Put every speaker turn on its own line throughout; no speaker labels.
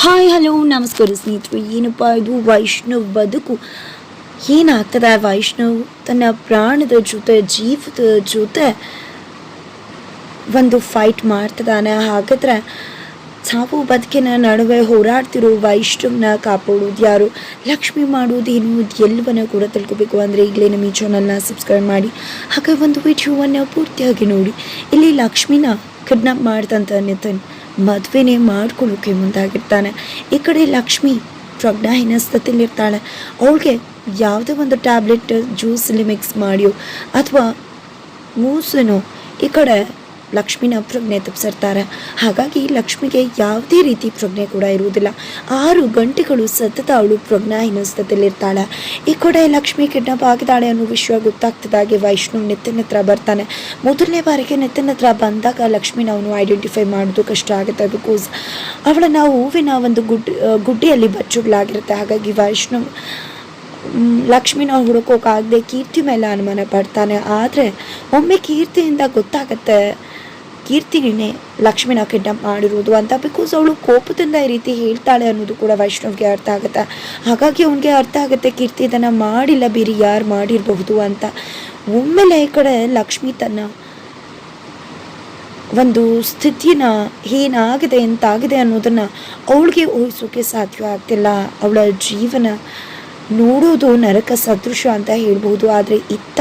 Hi hello ನಮಸ್ಕಾರ ಸ್ನೇಹಿತರು. ಏನಪ್ಪ ಇದು ವೈಷ್ಣವ್ ಬದುಕು ಏನಾಗ್ತದೆ? ವೈಷ್ಣವ್ ತನ್ನ ಪ್ರಾಣದ ಜೊತೆ ಜೀವದ ಜೊತೆ ಒಂದು ಫೈಟ್ ಮಾಡ್ತಿದ್ದಾನೆ. ಹಾಗಾದ್ರೆ ಸಾವು ಬದುಕಿನ ನಡುವೆ ಹೋರಾಡ್ತಿರೋ ವೈಷ್ಣವ್ನ ಕಾಪಾಡೋದು ಯಾರು, ಲಕ್ಷ್ಮಿ ಮಾಡೋದೇನು, ಎಲ್ಲವನ್ನ ಕೂಡ ತಿಳ್ಕೊಬೇಕು ಅಂದರೆ ಈಗಲೇ ನಮ್ಮ ಈ ಚಾನಲ್ನ ಸಬ್ಸ್ಕ್ರೈಬ್ ಮಾಡಿ, ಹಾಗೆ ಒಂದು ವಿಡಿಯೋವನ್ನು ಪೂರ್ತಿಯಾಗಿ ನೋಡಿ. ಇಲ್ಲಿ ಲಕ್ಷ್ಮಿನ ಕಿಡ್ನಾಪ್ ಮಾಡ್ದಂತ ನಿತಿನ್ ಮದುವೆನೇ ಮಾಡ್ಕೊಳ್ಳೋಕೆ ಮುಂದಾಗಿರ್ತಾನೆ. ಈ ಕಡೆ ಲಕ್ಷ್ಮಿ ಪ್ರಜ್ಞಾಹೀನ ಸ್ಥಿತಿಲಿರ್ತಾಳೆ. ಅವಳಿಗೆ ಯಾವುದೇ ಒಂದು ಟ್ಯಾಬ್ಲೆಟ್ ಜ್ಯೂಸಲ್ಲಿ ಮಿಕ್ಸ್ ಮಾಡಿಯೋ ಅಥವಾ ಮೂಸನೋ ಈ ಕಡೆ ಲಕ್ಷ್ಮಿನ ಪ್ರಜ್ಞೆ ತಪ್ಪಿಸಿರ್ತಾರೆ. ಹಾಗಾಗಿ ಲಕ್ಷ್ಮಿಗೆ ಯಾವುದೇ ರೀತಿ ಪ್ರಜ್ಞೆ ಕೂಡ ಇರುವುದಿಲ್ಲ. 6 ಗಂಟೆಗಳು ಸತತ ಅವಳು ಪ್ರಜ್ಞಾಹೀನ ಸ್ಥಿತಿಲಿರ್ತಾಳೆ. ಈ ಕಡೆ ಲಕ್ಷ್ಮಿ ಕಿಡ್ನಾಪ್ ಆಗಿದ್ದಾಳೆ ಅನ್ನೋ ವಿಷಯ ಗೊತ್ತಾಗ್ತದಾಗೆ ವೈಷ್ಣವ್ ನಿತಿನ್ ಹತ್ರ ಬರ್ತಾನೆ. ಮೊದಲನೇ ಬಾರಿಗೆ ನಿತಿನ್ ಹತ್ರ ಬಂದಾಗ ಲಕ್ಷ್ಮಿನ ಅವನು ಐಡೆಂಟಿಫೈ ಮಾಡೋದು ಕಷ್ಟ ಆಗುತ್ತೆ. ಬಿಕಾಸ್ ಅವಳನ್ನು ಹೂವಿನ ಒಂದು ಗುಡ್ಡೆಯಲ್ಲಿ ಬಚ್ಚುಗಳಾಗಿರುತ್ತೆ. ಹಾಗಾಗಿ ವೈಷ್ಣವ್ ಲಕ್ಷ್ಮಿನ ಹುಡುಕೋಕಾಗದೆ ಕೀರ್ತಿ ಮೇಲೆ ಅನುಮಾನ ಪಡ್ತಾನೆ. ಆದರೆ ಒಮ್ಮೆ ಕೀರ್ತಿಯಿಂದ ಗೊತ್ತಾಗತ್ತೆ ಕೀರ್ತಿನೇ ಲಕ್ಷ್ಮಿನ ಕಿಡ್ನಾಪ್ ಮಾಡಿರೋದು ಅಂತ. ಬಿಕಾಸ್ ಅವಳು ಕೋಪದಿಂದ ಈ ರೀತಿ ಹೇಳ್ತಾಳೆ ಅನ್ನೋದು ಕೂಡ ವೈಷ್ಣವ್ಗೆ ಅರ್ಥ ಆಗುತ್ತೆ. ಹಾಗಾಗಿ ಅವನಿಗೆ ಅರ್ಥ ಆಗುತ್ತೆ ಕೀರ್ತಿ ಇದನ್ನು ಮಾಡಿಲ್ಲ, ಬೇರೆ ಯಾರು ಮಾಡಿರಬಹುದು ಅಂತ. ಒಮ್ಮೆಲೆ ಈ ಕಡೆ ಲಕ್ಷ್ಮಿ ತನ್ನ ಒಂದು ಸ್ಥಿತಿನ ಏನಾಗಿದೆ ಎಂತಾಗಿದೆ ಅನ್ನೋದನ್ನು ಅವಳಿಗೆ ಊಹಿಸೋಕೆ ಸಾಧ್ಯ ಆಗ್ತಿಲ್ಲ. ಅವಳ ಜೀವನ ನೋಡೋದು ನರಕ ಸದೃಶ ಅಂತ ಹೇಳ್ಬೋದು. ಆದರೆ ಇತ್ತ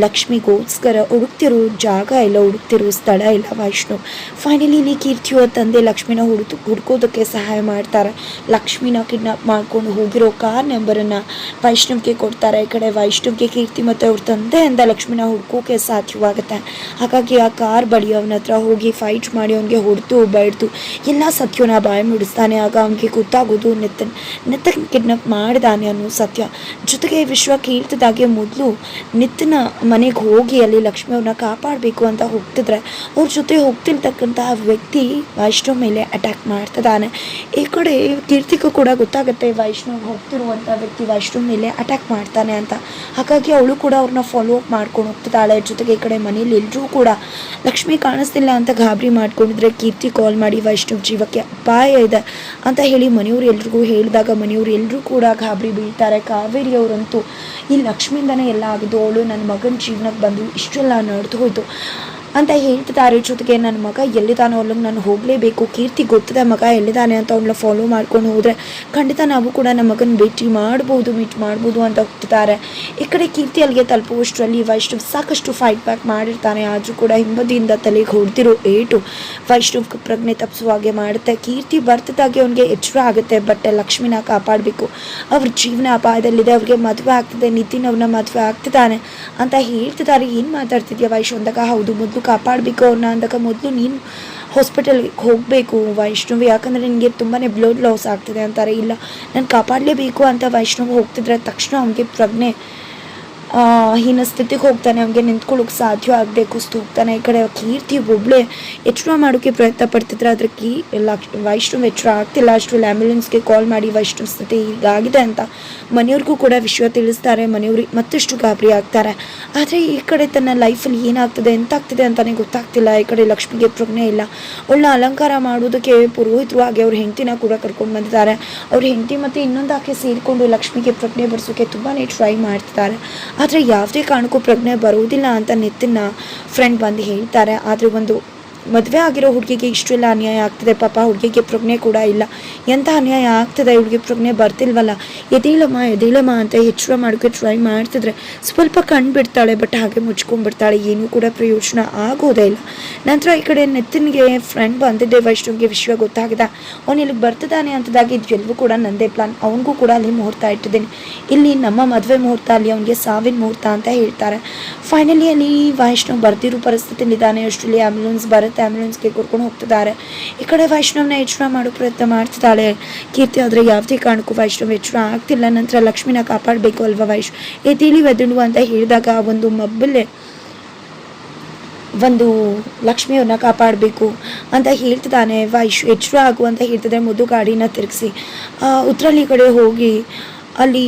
ಲಕ್ಷ್ಮಿಗೋಸ್ಕರ ಹುಡುಕ್ತಿರೋ ಜಾಗ ಇಲ್ಲ, ಹುಡುಕ್ತಿರೋ ಸ್ಥಳ ಇಲ್ಲ ವೈಷ್ಣವ್. ಫೈನಲಿ ಇಲ್ಲಿ ಕೀರ್ತಿಯೋ ತಂದೆ ಲಕ್ಷ್ಮಿನ ಹುಡ್ಕೋದಕ್ಕೆ ಸಹಾಯ ಮಾಡ್ತಾರೆ. ಲಕ್ಷ್ಮಿನ ಕಿಡ್ನಾಪ್ ಮಾಡ್ಕೊಂಡು ಹೋಗಿರೋ ಕಾರ್ ನಂಬರನ್ನು ವೈಷ್ಣವ್ಗೆ ಕೊಡ್ತಾರೆ. ಈ ಕಡೆ ವೈಷ್ಣವ್ಗೆ ಕೀರ್ತಿ ಮತ್ತು ಅವ್ರ ತಂದೆಯಿಂದ ಲಕ್ಷ್ಮಿನ ಹುಡ್ಕೋಕೆ ಸಾಧ್ಯವಾಗುತ್ತೆ. ಹಾಗಾಗಿ ಆ ಕಾರ್ ಬಳಿ ಅವನ ಹತ್ರ ಹೋಗಿ ಫೈಟ್ ಮಾಡಿ ಅವನಿಗೆ ಹೊಡೆದು ಬಡ್ದು ಎಲ್ಲ ಸತ್ಯನ ಬಾಯಿ ಮುಡಿಸ್ತಾನೆ. ಆಗ ಅವನಿಗೆ ಗೊತ್ತಾಗೋದು ನಿತಿನ್ ಕಿಡ್ನಾಪ್ ಮಾಡಿದಾನೆ ಅನ್ನೋ ಸತ್ಯ. ಜೊತೆಗೆ ವಿಶ್ವ ಕೀರ್ತಿದಾಗೆ ಮೊದಲು ನಿತಿನ ಮನೆಗೆ ಹೋಗಿ ಅಲ್ಲಿ ಲಕ್ಷ್ಮಿ ಅವ್ರನ್ನ ಕಾಪಾಡಬೇಕು ಅಂತ ಹೋಗ್ತಿದ್ರೆ ಅವ್ರ ಜೊತೆ ಹೋಗ್ತಿರ್ತಕ್ಕಂತಹ ವ್ಯಕ್ತಿ ವೈಷ್ಣವ್ ಮೇಲೆ ಅಟ್ಯಾಕ್ ಮಾಡ್ತಿದ್ದಾನೆ. ಈ ಕಡೆ ಕೀರ್ತಿಗೂ ಕೂಡ ಗೊತ್ತಾಗುತ್ತೆ ವೈಷ್ಣವ್ ಹೋಗ್ತಿರುವಂಥ ವ್ಯಕ್ತಿ ವೈಷ್ಣವ್ ಮೇಲೆ ಅಟ್ಯಾಕ್ ಮಾಡ್ತಾನೆ ಅಂತ. ಹಾಗಾಗಿ ಅವಳು ಕೂಡ ಅವ್ರನ್ನ ಫಾಲೋ ಅಪ್ ಮಾಡ್ಕೊಂಡು ಹೋಗ್ತಿದ್ದಾಳೆ. ಜೊತೆಗೆ ಈ ಕಡೆ ಮನೇಲಿ ಎಲ್ಲರೂ ಕೂಡ ಲಕ್ಷ್ಮಿ ಕಾಣಿಸ್ತಿಲ್ಲ ಅಂತ ಗಾಬರಿ ಮಾಡ್ಕೊಂಡಿದ್ರೆ ಕೀರ್ತಿ ಕಾಲ್ ಮಾಡಿ ವೈಷ್ಣವ್ ಜೀವಕ್ಕೆ ಅಪಾಯ ಇದೆ ಅಂತ ಹೇಳಿ ಮನೆಯವ್ರು ಎಲ್ರಿಗೂ ಹೇಳಿದಾಗ ಮನೆಯವ್ರು ಎಲ್ಲರೂ ಕೂಡ ಗಾಬರಿ ಬೀಳ್ತಾರೆ. ಕಾವೇರಿ ಅವರಂತೂ ಈ ಲಕ್ಷ್ಮಿಯಿಂದನೇ ಎಲ್ಲ ಆಗಿದ್ದು, ಅವಳು ನನ್ನ ಮಗನ ಜೀವನಕ್ಕೆ ಬಂದು ಇಷ್ಟೆಲ್ಲ ನಡೆದು ಹೋಯ್ತು ಅಂತ ಹೇಳ್ತಿದ್ದಾರೆ. ಜೊತೆಗೆ ನನ್ನ ಮಗ ಎಲ್ಲಿದ್ದಾನೋ ಅಲ್ಲಿಗೆ ನಾನು ಹೋಗಲೇಬೇಕು, ಕೀರ್ತಿ ಗೊತ್ತಿದೆ ಮಗ ಎಲ್ಲಿದ್ದಾನೆ ಅಂತ ಅವನ್ನ ಫಾಲೋ ಮಾಡ್ಕೊಂಡು ಹೋದರೆ ಖಂಡಿತ ನಾವು ಕೂಡ ನಮ್ಮ ಮಗನ ಮೀಟ್ ಮಾಡ್ಬೋದು ಅಂತ ಹೋಗ್ತಿದ್ದಾರೆ. ಈ ಕಡೆ ಕೀರ್ತಿ ಅಲ್ಲಿಗೆ ತಲುಪುವಷ್ಟರಲ್ಲಿ ವೈಷ್ಣವ್ ಸಾಕಷ್ಟು ಫೈಟ್ ಬ್ಯಾಕ್ ಮಾಡಿರ್ತಾನೆ. ಆದರೂ ಕೂಡ ಹಿಂಬದಿಯಿಂದ ತಲೆಗೆ ಹೊಡೆದಿರೋ ಏಟು ವೈಷ್ಣವ್ ಪ್ರಜ್ಞೆ ತಪ್ಪಿಸುವ ಹಾಗೆ ಮಾಡುತ್ತೆ. ಕೀರ್ತಿ ಬರ್ತಿದ್ದಾಗೆ ಅವನಿಗೆ ಎಚ್ಚರ ಆಗುತ್ತೆ. ಬಟ್ ಲಕ್ಷ್ಮಿನ ಕಾಪಾಡಬೇಕು, ಅವ್ರ ಜೀವನ ಅಪಾಯದಲ್ಲಿದೆ, ಅವ್ರಿಗೆ ಮದುವೆ ಆಗ್ತಿದೆ, ನಿತಿನ್ ಅವ್ರನ್ನ ಮದುವೆ ಆಗ್ತಿದ್ದಾನೆ ಅಂತ ಹೇಳ್ತಿದ್ದಾರೆ. ಏನು ಮಾತಾಡ್ತಿದ್ಯಾ ವೈಷ್ಣವ್ ಅಂದಾಗ, ಹೌದು ಮೊದಲು ಕಾಪಾಡಬೇಕು ಅವ್ರನ್ನ ಅಂದಾಗ ಮೊದಲು ನೀನು ಹಾಸ್ಪಿಟಲ್ಗೆ ಹೋಗಬೇಕು ವೈಷ್ಣವ್, ಯಾಕಂದರೆ ನಿನಗೆ ತುಂಬಾ ಬ್ಲಡ್ ಲಾಸ್ ಆಗ್ತಿದೆ ಅಂತಾರೆ. ಇಲ್ಲ ನಾನು ಕಾಪಾಡಲೇಬೇಕು ಅಂತ ವೈಷ್ಣವ್ ಹೋಗ್ತಿದ್ರೆ ತಕ್ಷಣ ಅವನಿಗೆ ಪ್ರಜ್ಞೆ ಹೀನ ಸ್ಥಿತಿಗೆ ಹೋಗ್ತಾನೆ. ಅವನಿಗೆ ನಿಂತ್ಕೊಳ್ಳೋಕೆ ಸಾಧ್ಯ ಆಗದೆ ಕುಸ್ತು ಹೋಗ್ತಾನೆ. ಈ ಕಡೆ ಕೀರ್ತಿ ಒಬ್ಬಳೇ ಎಚ್ಚರ ಮಾಡೋಕ್ಕೆ ಪ್ರಯತ್ನ ಪಡ್ತಿದ್ರೆ ಆದರೆ ವೈಷ್ಣವ್ ಎಚ್ಚರ ಆಗ್ತಿಲ್ಲ. ಅಷ್ಟರಲ್ಲಿ ಆ್ಯಂಬುಲೆನ್ಸ್ಗೆ ಕಾಲ್ ಮಾಡಿ ವೈಷ್ಣವ್ ಸ್ಥಿತಿ ಹೀಗಾಗಿದೆ ಅಂತ ಮನೆಯವ್ರಿಗೂ ಕೂಡ ವಿಷಯ ತಿಳಿಸ್ತಾರೆ. ಮನೆಯವ್ರಿಗೆ ಮತ್ತಷ್ಟು ಗಾಬರಿ ಆಗ್ತಾರೆ. ಆದರೆ ಈ ಕಡೆ ತನ್ನ ಲೈಫಲ್ಲಿ ಏನಾಗ್ತದೆ ಎಂತಾಗ್ತಿದೆ ಅಂತಲೇ ಗೊತ್ತಾಗ್ತಿಲ್ಲ. ಈ ಕಡೆ ಲಕ್ಷ್ಮಿಗೆ ಪ್ರಜ್ಞೆ ಇಲ್ಲ. ಅವಳನ್ನ ಅಲಂಕಾರ ಮಾಡೋದಕ್ಕೆ ಪುರೋಹಿತರು ಹಾಗೆ ಅವ್ರ ಹೆಂಡತಿನ ಕೂಡ ಕರ್ಕೊಂಡು ಬಂದಿದ್ದಾರೆ. ಅವ್ರ ಹೆಂಡತಿ ಮತ್ತು ಇನ್ನೊಂದು ಆಕೆ ಸೇರಿಕೊಂಡು ಲಕ್ಷ್ಮಿಗೆ ಪ್ರಜ್ಞೆ ಬರೆಸೋಕ್ಕೆ ತುಂಬಾ ಟ್ರೈ ಮಾಡ್ತಿದ್ದಾರೆ. ಆದರೆ ಯಾವುದೇ ಕಾರಣಕ್ಕೂ ಪ್ರಜ್ಞೆ ಬರುವುದಿಲ್ಲ ಅಂತ ನಿತಿನ್ನ ಫ್ರೆಂಡ್ ಬಂದು ಹೇಳ್ತಾರೆ. ಆದರೆ ಒಂದು ಮದುವೆ ಆಗಿರೋ ಹುಡುಗಿಗೆ ಇಷ್ಟೆಲ್ಲ ಅನ್ಯಾಯ ಆಗ್ತದೆ, ಪಾಪ ಹುಡುಗಿಗೆ ಪ್ರಜ್ಞೆ ಕೂಡ ಇಲ್ಲ, ಎಂಥ ಅನ್ಯಾಯ ಆಗ್ತದೆ, ಹುಡುಗಿ ಪ್ರಜ್ಞೆ ಬರ್ತಿಲ್ವಲ್ಲ, ಎದೇಳಮ್ಮ ಅಂತ ಎಚ್ಚರ ಮಾಡೋಕ್ಕೆ ಟ್ರೈ ಮಾಡ್ತಿದ್ರೆ ಸ್ವಲ್ಪ ಕಣ್ಣು ಬಿಡ್ತಾಳೆ. ಬಟ್ ಹಾಗೆ ಮುಚ್ಕೊಂಡ್ಬಿಡ್ತಾಳೆ, ಏನೂ ಕೂಡ ಪ್ರಯೋಜನ ಆಗೋದೇ ಇಲ್ಲ. ನಂತರ ಈ ಕಡೆ ನಿತಿನ್ಗೆ ಫ್ರೆಂಡ್ ಬಂದಿದ್ದೆ, ವೈಷ್ಣವ್ಗೆ ವಿಷಯ ಗೊತ್ತಾಗಿದೆ, ಅವನು ಇಲ್ಲಿಗೆ ಬರ್ತಿದ್ದಾನೆ ಅಂತದಾಗಿ ಇದೆಲ್ಲವೂ ಕೂಡ ನಂದೇ ಪ್ಲಾನ್, ಅವನಿಗೂ ಕೂಡ ಅಲ್ಲಿ ಮುಹೂರ್ತ ಇಟ್ಟಿದ್ದೀನಿ, ಇಲ್ಲಿ ನಮ್ಮ ಮದುವೆ ಮುಹೂರ್ತ, ಅಲ್ಲಿ ಅವನಿಗೆ ಸಾವಿನ ಮುಹೂರ್ತ ಅಂತ ಹೇಳ್ತಾರೆ. ಫೈನಲಿ ಅಲ್ಲಿ ವೈಷ್ಣವ್ ಬರ್ದಿರೋ ಪರಿಸ್ಥಿತಿಲಿದ್ದಾನೆ. ಅಷ್ಟರಲ್ಲಿ ಆ್ಯಂಬುಲೆನ್ಸ್ ಬರುತ್ತೆ, ಆ್ಯಂಬುಲೆನ್ಸ್ಗೆ ಕರ್ಕೊಂಡು ಹೋಗ್ತಿದ್ದಾರೆ. ಈ ಕಡೆ ವೈಷ್ಣವ್ನ ಎಚ್ಚರ ಮಾಡೋ ಪ್ರಯತ್ನ ಮಾಡ್ತಿದ್ದಾಳೆ ಕೀರ್ತಿ. ಆದರೆ ಯಾವುದೇ ಕಾರಣಕ್ಕೂ ವೈಷ್ಣವ್ ಎಚ್ಚರ ಆಗ್ತಿಲ್ಲ. ನಂತರ ಲಕ್ಷ್ಮಿನ ಕಾಪಾಡಬೇಕು ಅಲ್ವಾ ಎದ್ದೇಳಿ ಎದ್ದೇಳು ಅಂತ ಹೇಳಿದಾಗ ಒಂದು ಮಬ್ಬಲ್ಲೇ ಒಂದು ಲಕ್ಷ್ಮಿಯವ್ರನ್ನ ಕಾಪಾಡಬೇಕು ಅಂತ ಹೇಳ್ತಿದ್ದಾನೆ. ಎಚ್ಚರ ಆಗು ಅಂತ ಹೇಳ್ತಿದ್ದಾರೆ. ಮೊದಲು ಗಾಡಿನ ತಿರುಗಿಸಿ ಉತ್ತರಳ್ಳಿ ಕಡೆ ಹೋಗಿ ಅಲ್ಲಿ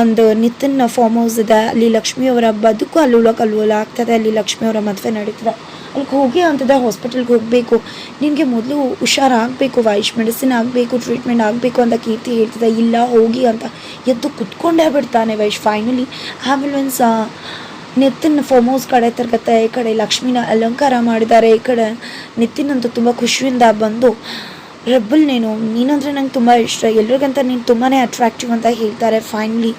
ಒಂದು ನಿತಿನ್ ಫಾರ್ಮ್ ಹೌಸ್ ಇದೆ, ಅಲ್ಲಿ ಲಕ್ಷ್ಮಿಯವರ ಬದುಕು ಅಲ್ಲೋಲ ಆಗ್ತದೆ. ಅಲ್ಲಿ ಲಕ್ಷ್ಮಿಯವರ ಮದುವೆ ನಡೀತದೆ. ಅಲ್ಲಿಗೆ ಹೋಗಿ ಅಂತದೆ ಹಾಸ್ಪಿಟಲ್ಗೆ ಹೋಗಬೇಕು, ನಿನಗೆ ಮೊದಲು ಹುಷಾರಾಗಬೇಕು, ವೈಶ್ ಮೆಡಿಸಿನ್ ಆಗಬೇಕು, ಟ್ರೀಟ್ಮೆಂಟ್ ಆಗಬೇಕು ಅಂತ ಕೀರ್ತಿ ಹೇಳ್ತಿದ್ದೆ. ಇಲ್ಲ ಹೋಗಿ ಅಂತ ಎದ್ದು ಕುತ್ಕೊಂಡೇ ಬಿಡ್ತಾನೆ Vaish. Finally ambulance Nitin farm house ಕಡೆ ತಿರ್ಗತ್ತೆ. ಈ ಕಡೆ ಲಕ್ಷ್ಮಿನ ಅಲಂಕಾರ ಮಾಡಿದ್ದಾರೆ. ಈ ಕಡೆ ನಿತಿನ್ ಅಂತೂ ತುಂಬ ಖುಷಿಯಿಂದ ಬಂದು, ರೆಬ್ಬಲ್ ನೀನಂದರೆ ನಂಗೆ ತುಂಬ ಇಷ್ಟ, ಎಲ್ರಿಗಂತ ನೀನು ತುಂಬಾ ಅಟ್ರಾಕ್ಟಿವ್ ಅಂತ ಹೇಳ್ತಾರೆ. ಫೈನಲಿ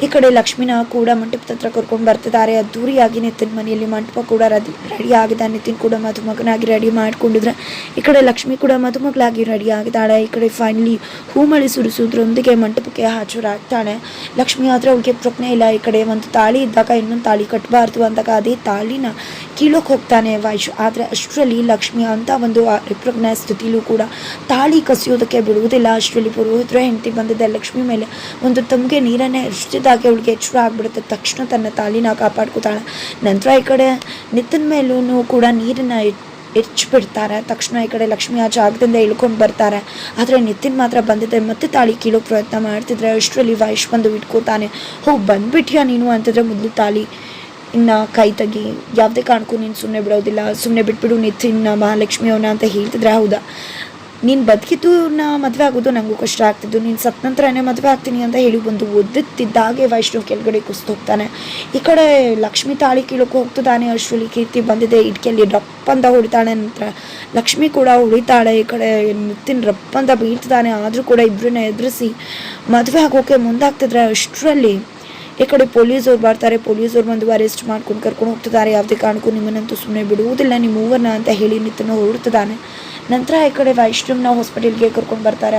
ಈ ಕಡೆ ಲಕ್ಷ್ಮಿನ ಕೂಡ ಮಂಟಪದ ಹತ್ರ ಕರ್ಕೊಂಡು ಬರ್ತಿದ್ದಾರೆ. ಅದ್ದೂರಿಯಾಗಿ ನಿತಿನ್ ಮನೆಯಲ್ಲಿ ಮಂಟಪ ಕೂಡ ರೆಡಿ ಆಗಿದೆ. ನಿತಿನ್ ಕೂಡ ಮದುಮಗನಾಗಿ ರೆಡಿ ಮಾಡ್ಕೊಂಡಿದ್ರೆ, ಈ ಕಡೆ ಲಕ್ಷ್ಮಿ ಕೂಡ ಮದುಮಗಳಾಗಿ ರೆಡಿ ಆಗಿದ್ದಾಳೆ. ಈ ಕಡೆ ಫೈನಲಿ ಹೂಮಳಿ ಸುರಿಸೋದ್ರೊಂದಿಗೆ ಮಂಟಪಕ್ಕೆ ಹಾಜರಾಗ್ತಾಳೆ. ಲಕ್ಷ್ಮಿ ಆದರೆ ಅವಳಿಗೆ ಪ್ರಜ್ಞೆ ಇಲ್ಲ. ಈ ಕಡೆ ಒಂದು ತಾಳಿ ಇದ್ದಾಗ ಇನ್ನೊಂದು ತಾಳಿ ಕಟ್ಟಬಾರ್ದು ಅಂದಾಗ ಅದೇ ತಾಳಿನ ಕೀಳೋಕೆ ಹೋಗ್ತಾನೆ ವೈಶ್. ಆದರೆ ಅಷ್ಟರಲ್ಲಿ ಲಕ್ಷ್ಮಿ ಅಂತ ಒಂದು ವಿಪ್ರಜ್ಞೆ ಸ್ಥಿತಿಲೂ ಕೂಡ ತಾಳಿ ಕಸಿಯೋದಕ್ಕೆ ಬಿಡುವುದಿಲ್ಲ. ಅಷ್ಟರಲ್ಲಿ ಪುರೋಹಿತರ ಹೆಂಡತಿ ಬಂದಿದ್ದ ಲಕ್ಷ್ಮಿ ಮೇಲೆ ಒಂದು ತಮಗೆ ನೀರನ್ನೇ ಎಷ್ಟಿದ್ದಾಗೆ ಅವಳಿಗೆ ಎಚ್ಚರ ಆಗ್ಬಿಡುತ್ತೆ. ತಕ್ಷಣ ತನ್ನ ತಾಳಿನ ಕಾಪಾಡ್ಕೋತಾಳೆ. ನಂತರ ಈ ಕಡೆ ನಿತಿನ್ ಮೇಲೂ ಕೂಡ ನೀರನ್ನು ಬಿಡ್ತಾರೆ. ತಕ್ಷಣ ಈ ಕಡೆ ಲಕ್ಷ್ಮಿ ಆ ಜಾಗದಿಂದ ಇಳ್ಕೊಂಡು ಬರ್ತಾರೆ. ಆದರೆ ನಿತಿನ್ ಮಾತ್ರ ಬಂದಿದ್ದೆ ಮತ್ತೆ ತಾಳಿ ಕೀಳೋ ಪ್ರಯತ್ನ ಮಾಡ್ತಿದ್ರೆ, ಅಷ್ಟರಲ್ಲಿ ವೈಶ್ ಬಂದು ಇಟ್ಕೋತಾನೆ. ಹೋಗಿ ಬಂದ್ಬಿಟ್ಯಾ ನೀನು ಅಂತಂದರೆ, ಮೊದಲು ತಾಳಿ ಇನ್ನು ಕೈ ತೆಗಿ, ಯಾವುದೇ ಕಾರಣಕ್ಕೂ ನೀನು ಸುಮ್ಮನೆ ಬಿಡೋದಿಲ್ಲ, ಸುಮ್ಮನೆ ಬಿಟ್ಬಿಡು ನಿತಿನ್ ಮಹಾಲಕ್ಷ್ಮಿ ಅವನ ಅಂತ ಹೇಳ್ತಿದ್ರೆ, ಹೌದಾ ನೀನು ಬದುಕಿದ್ದು ಮದುವೆ ಆಗೋದು ನನಗೂ ಕಷ್ಟ ಆಗ್ತಿದ್ದು, ನೀನು ಸತ್ತ ನಂತರನೇ ಮದುವೆ ಆಗ್ತೀನಿ ಅಂತ ಹೇಳಿ ಒಂದು ಒದ್ದುತ್ತಿದ್ದಾಗೆ ವೈಷ್ಣವ್ ಕೆಳಗಡೆ ಕುಸ್ತು ಹೋಗ್ತಾನೆ. ಈ ಕಡೆ ಲಕ್ಷ್ಮಿ ತಾಳಿ ಕೀಳೋಕೆ ಹೋಗ್ತಿದ್ದಾನೆ. ಅಷ್ಟರಲ್ಲಿ ಕೀರ್ತಿ ಬಂದಿದೆ, ಇಟ್ಕೆಯಲ್ಲಿ ರಪ್ಪಂತ ಹೊಡಿತಾಳೆ. ನಂತರ ಲಕ್ಷ್ಮಿ ಕೂಡ ಹೊಡಿತಾಳೆ. ಈ ಕಡೆ ನಿತಿನ್ ರಪ್ಪಂತ ಬೀಳ್ತಿದ್ದಾನೆ. ಆದರೂ ಕೂಡ ಇಬ್ಬರನ್ನ ಎದುರಿಸಿ ಮದುವೆ ಆಗೋಕೆ ಮುಂದಾಗ್ತಿದ್ರೆ, ಅಷ್ಟರಲ್ಲಿ ಈ ಕಡೆ ಪೊಲೀಸವ್ರು ಬರ್ತಾರೆ. ಪೊಲೀಸವ್ರು ಬಂದು ಅರೆಸ್ಟ್ ಮಾಡ್ಕೊಂಡು ಕರ್ಕೊಂಡು ಹೋಗ್ತಿದ್ದಾರೆ. ಯಾವುದೇ ಕಾರಣಕ್ಕೂ ನಿಮ್ಮನ್ನಂತೂ ಸುಮ್ಮನೆ ಬಿಡುವುದಿಲ್ಲ, ನಿಮ್ಮ ಮೂವರನ್ನ ಅಂತ ಹೇಳಿ ನಿತಿನ್ ಹೊರಡ್ತಿದ್ದಾನೆ. ನಂತರ ಈ ಕಡೆ ವೈಷ್ಣವ್ನ ಹಾಸ್ಪಿಟಲ್ಗೆ ಕರ್ಕೊಂಡು ಬರ್ತಾರೆ.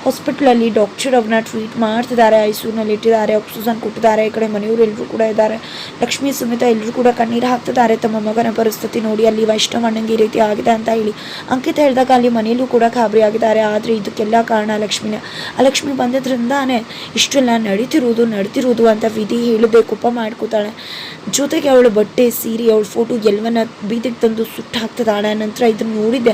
ಹಾಸ್ಪಿಟ್ಲಲ್ಲಿ ಡಾಕ್ಟರ್ ಅವ್ರನ್ನ ಟ್ರೀಟ್ ಮಾಡ್ತಿದ್ದಾರೆ. ಐಸಿಯುನಲ್ಲಿ ಇಟ್ಟಿದ್ದಾರೆ, ಆಕ್ಸಿಜನ್ ಕೊಟ್ಟಿದ್ದಾರೆ. ಈ ಕಡೆ ಮನೆಯವರು ಎಲ್ಲರೂ ಕೂಡ ಇದ್ದಾರೆ. ಲಕ್ಷ್ಮಿ ಸಮೇತ ಎಲ್ಲರೂ ಕೂಡ ಕಣ್ಣೀರು ಹಾಕ್ತಿದ್ದಾರೆ ತಮ್ಮ ಮಗನ ಪರಿಸ್ಥಿತಿ ನೋಡಿ. ಅಲ್ಲಿ ವೈಷ್ಣವ್ ಅಣ್ಣಂಗೆ ಈ ರೀತಿ ಆಗಿದೆ ಅಂತ ಹೇಳಿ ಅಂಕಿತ ಹೇಳಿದಾಗ ಅಲ್ಲಿ ಮನೆಯಲ್ಲೂ ಕೂಡ ಗಾಬರಿ ಆಗಿದ್ದಾರೆ. ಆದರೆ ಇದಕ್ಕೆಲ್ಲ ಕಾರಣ ಲಕ್ಷ್ಮಿನೇ. ಆ ಲಕ್ಷ್ಮಿ ಬಂದಿದ್ರಿಂದಾನೇ ಇಷ್ಟೆಲ್ಲ ನಡೀತಿರೋದು ಅಂತ ವಿಧಿ ಹೇಳಿದೆ ಕೋಪ ಮಾಡ್ಕೋತಾಳೆ. ಜೊತೆಗೆ ಅವಳು ಬಟ್ಟೆ ಸೀರೆ ಅವಳ ಫೋಟೋ ಎಲ್ಲವನ್ನ ಬೀದಿಗೆ ತಂದು ಸುಟ್ಟು ಹಾಕ್ತಿದ್ದಾಳೆ. ನಂತರ ಇದನ್ನು ನೋಡಿದ್ದೆ,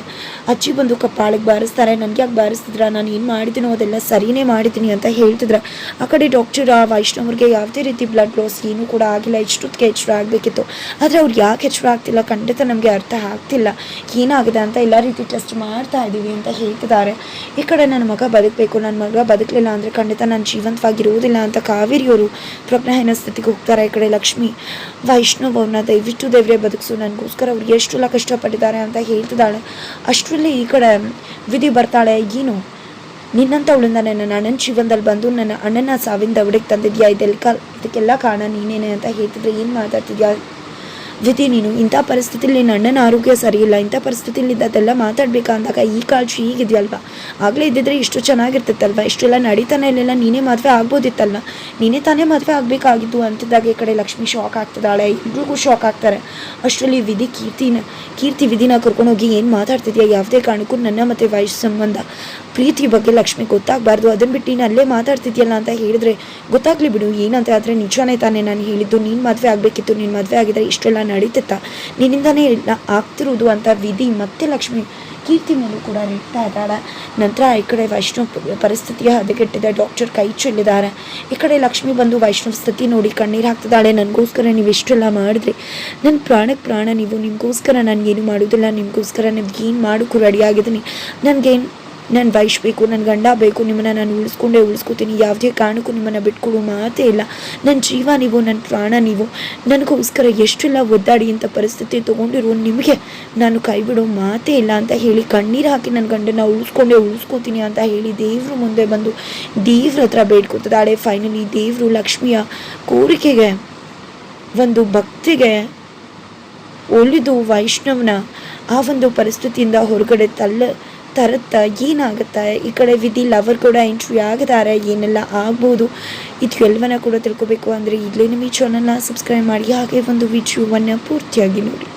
ಅಜ್ಜಿ ಬಂದು ಕಪ್ಪಾಳಿಗೆ ಬಾರಿಸ್ತಾರೆ. ನನಗೆ ಯಾಕೆ ಬಾರಿಸ್ತಿದ್ರ, ನಾನು ಏನು ಮಾಡಿದ್ದೀನೋ ಅದೆಲ್ಲ ಸರಿಯೇ ಮಾಡಿದ್ದೀನಿ ಅಂತ ಹೇಳ್ತಿದ್ರೆ, ಆ ಕಡೆ ಡಾಕ್ಟರ್ ವೈಷ್ಣವ್ರಿಗೆ ಯಾವುದೇ ರೀತಿ ಬ್ಲಡ್ ಲಾಸ್ ಏನೂ ಕೂಡ ಆಗಿಲ್ಲ. ಇಷ್ಟೊತ್ತಿಗೆ ಎಚ್ಚರ ಆಗಬೇಕಿತ್ತು, ಆದರೆ ಅವ್ರು ಯಾಕೆ ಎಚ್ಚರ ಆಗ್ತಿಲ್ಲ ಖಂಡಿತ ನಮಗೆ ಅರ್ಥ ಆಗ್ತಿಲ್ಲ, ಏನಾಗಿದೆ ಅಂತ ಎಲ್ಲ ರೀತಿ ಟೆಸ್ಟ್ ಮಾಡ್ತಾ ಇದ್ದೀವಿ ಅಂತ ಹೇಳ್ತಿದ್ದಾರೆ. ಈ ಕಡೆ ನನ್ನ ಮಗ ಬದುಕಬೇಕು, ನನ್ನ ಮಗ ಬದುಕಲಿಲ್ಲ ಅಂದರೆ ಖಂಡಿತ ನಾನು ಜೀವಂತವಾಗಿರುವುದಿಲ್ಲ ಅಂತ ಕಾವೇರಿಯವರು ಪ್ರಜ್ಞಾಹೀನ ಸ್ಥಿತಿಗೆ ಹೋಗ್ತಾರೆ. ಈ ಕಡೆ ಲಕ್ಷ್ಮಿ ವೈಷ್ಣವ್ ಅವ್ರನ್ನ ದಯವಿಟ್ಟು ದೇವರೇ ಬದುಕಿಸು, ನನಗೋಸ್ಕರ ಅವ್ರು ಎಷ್ಟೆಲ್ಲ ಕಷ್ಟಪಟ್ಟಿದ್ದಾರೆ ಅಂತ ಹೇಳ್ತಿದ್ದಾಳೆ. ಅಷ್ಟರಲ್ಲಿ ಈ ಕಡೆ ವಿಧಿ ಬರ್ತಾಳೆ. ಏನು ನಿನ್ನಂತ ಅವಳಿಂದ ನನ್ನ ಅಣ್ಣನ ಜೀವನದಲ್ಲಿ ಬಂದು ನನ್ನ ಅಣ್ಣನ ಸಾವಿಂದ ಅವಳಿಗೆ ತಂದಿದ್ಯಾ, ಇದಕ್ಕೆಲ್ಲ ಕಾರಣ ನೀನೇನೆ ಅಂತ ಹೇಳ್ತಿದ್ರೆ, ಏನು ಮಾತಾಡ್ತಿದ್ಯಾ ವಿಧಿ, ನೀನು ಇಂಥ ಪರಿಸ್ಥಿತಿಲಿ ನಿನ್ನ ಅಣ್ಣನ ಆರೋಗ್ಯ ಸರಿ ಇಲ್ಲ, ಇಂಥ ಪರಿಸ್ಥಿತಿಲಿ ಅದೆಲ್ಲ ಮಾತಾಡ್ಬೇಕಾ ಅಂದಾಗ ಈ ಕಾಳಜಿ ಹೀಗಿದೆಯಲ್ವ, ಆಗಲೇ ಇದ್ದಿದ್ರೆ ಇಷ್ಟು ಚೆನ್ನಾಗಿರ್ತಿತ್ತಲ್ವ, ಇಷ್ಟೆಲ್ಲ ನಡೀತಾನೆ ಇರಲಿಲ್ಲ, ನೀನೇ ಮದುವೆ ಆಗ್ಬೋದಿತ್ತಲ್ಲ, ನೀನೇ ತಾನೇ ಮದುವೆ ಆಗಬೇಕಾಗಿದ್ದು ಅಂತಿದ್ದಾಗ ಈ ಕಡೆ ಲಕ್ಷ್ಮಿ ಶಾಕ್ ಆಗ್ತಿದ್ದಾಳೆ. ಇಬ್ರಿಗೂ ಶಾಕ್ ಆಗ್ತಾರೆ. ಅಷ್ಟರಲ್ಲಿ ವಿಧಿ ಕೀರ್ತಿ ವಿಧಿನ ಕರ್ಕೊಂಡೋಗಿ ಏನು ಮಾತಾಡ್ತಿದ್ಯಾ, ಯಾವುದೇ ಕಾರಣಕ್ಕೂ ನನ್ನ ಮತ್ತು ವಯಸ್ಸು ಸಂಬಂಧ ಪ್ರೀತಿ ಬಗ್ಗೆ ಲಕ್ಷ್ಮಿ ಗೊತ್ತಾಗಬಾರ್ದು, ಅದನ್ನು ಬಿಟ್ಟು ನೀನು ಅಲ್ಲೇ ಮಾತಾಡ್ತಿದ್ಯಲ್ಲ ಅಂತ ಹೇಳಿದ್ರೆ ಗೊತ್ತಾಗ್ಲಿ ಬಿಡು ಏನಂತ. ಆದರೆ ನಿಜಾನೇ ತಾನೇ ನಾನು ಹೇಳಿದ್ದು, ನೀನು ಮದುವೆ ಆಗಬೇಕಿತ್ತು, ನೀನು ಮದುವೆ ಆಗಿದ್ರೆ ಇಷ್ಟೆಲ್ಲ ನಡೀತಿತ್ತ, ನಿನ್ನಿಂದನೇ ಇಲ್ಲ ಆಗ್ತಿರೋದು ಅಂತ ವಿಧಿ ಮತ್ತೆ ಲಕ್ಷ್ಮಿ ಕೀರ್ತಿ ಮೇಲೂ ಕೂಡ ಇಡ್ತಾ ಇದ್ದಾಳೆ. ನಂತರ ಈ ಕಡೆ ವೈಷ್ಣವ್ ಪರಿಸ್ಥಿತಿಯ ಹದಗೆಟ್ಟಿದೆ, ಡಾಕ್ಟರ್ ಕೈ ಚೆಲ್ಲಿದ್ದಾರೆ. ಈ ಕಡೆ ಲಕ್ಷ್ಮಿ ಬಂದು ವೈಷ್ಣವ್ ಸ್ಥಿತಿ ನೋಡಿ ಕಣ್ಣೀರು ಹಾಕ್ತಿದ್ದಾಳೆ. ನನಗೋಸ್ಕರ ನೀವು ಇಷ್ಟೆಲ್ಲ ಮಾಡಿದ್ರಿ, ನನ್ನ ಪ್ರಾಣಕ್ಕೆ ಪ್ರಾಣ ನೀವು, ನಿಮಗೋಸ್ಕರ ನನಗೇನು ಮಾಡೋದಿಲ್ಲ, ನಿಮಗೋಸ್ಕರ ನಿಮ್ಗೆ ಏನು ಮಾಡೋಕ್ಕೂ ರೆಡಿಯಾಗಿದ್ದೀನಿ, ನನಗೇನು ನನ್ನ ವೈಶ್ ಬೇಕು, ನನ್ನ ಗಂಡ ಬೇಕು, ನಿಮ್ಮನ್ನು ನಾನು ಉಳಿಸ್ಕೋತೀನಿ, ಯಾವುದೇ ಕಾರಣಕ್ಕೂ ನಿಮ್ಮನ್ನು ಬಿಟ್ಕೊಡೋ ಮಾತೇ ಇಲ್ಲ, ನನ್ನ ಜೀವ ನೀವು, ನನ್ನ ಪ್ರಾಣ ನೀವು, ನನಗೋಸ್ಕರ ಎಷ್ಟೆಲ್ಲ ಒದ್ದಾಡಿ ಇಂಥ ಪರಿಸ್ಥಿತಿ ತೊಗೊಂಡಿರೋ ನಿಮಗೆ ನಾನು ಕೈ ಬಿಡೋ ಮಾತೇ ಇಲ್ಲ ಅಂತ ಹೇಳಿ ಕಣ್ಣೀರು ಹಾಕಿ ನನ್ನ ಗಂಡನ ಉಳಿಸ್ಕೋತೀನಿ ಅಂತ ಹೇಳಿ ದೇವ್ರ ಮುಂದೆ ಬಂದು ದೇವ್ರ ಹತ್ರ ಬೇಡ್ಕೊತಿದ್ದಾಳೆ. ಫೈನಲಿ ದೇವರು ಲಕ್ಷ್ಮಿಯ ಕೋರಿಕೆಗೆ ಒಂದು ಭಕ್ತಿಗೆ ಒಲಿದು ವೈಷ್ಣವ್ನ ಆ ಒಂದು ಪರಿಸ್ಥಿತಿಯಿಂದ ಹೊರಗಡೆ ತರತ್ತ ಏನಾಗುತ್ತೆ. ಈ ಕಡೆ ವಿಧಿ ಲವರ್ ಕೂಡ ಎಂಟ್ರಿ ಆಗಿದ್ದಾರೆ, ಏನೆಲ್ಲ ಆಗ್ಬೋದು ಇದು ಎಲ್ಲವನ್ನ ಕೂಡ ತಿಳ್ಕೊಬೇಕು ಅಂದರೆ ಈಗಲೇ ನಿಮ್ಮ ಈ ಚಾನಲ್ನ ಸಬ್ಸ್ಕ್ರೈಬ್ ಮಾಡಿ, ಹಾಗೆ ಒಂದು ವಿಡಿಯೋವನ್ನು ಪೂರ್ತಿಯಾಗಿ ನೋಡಿ.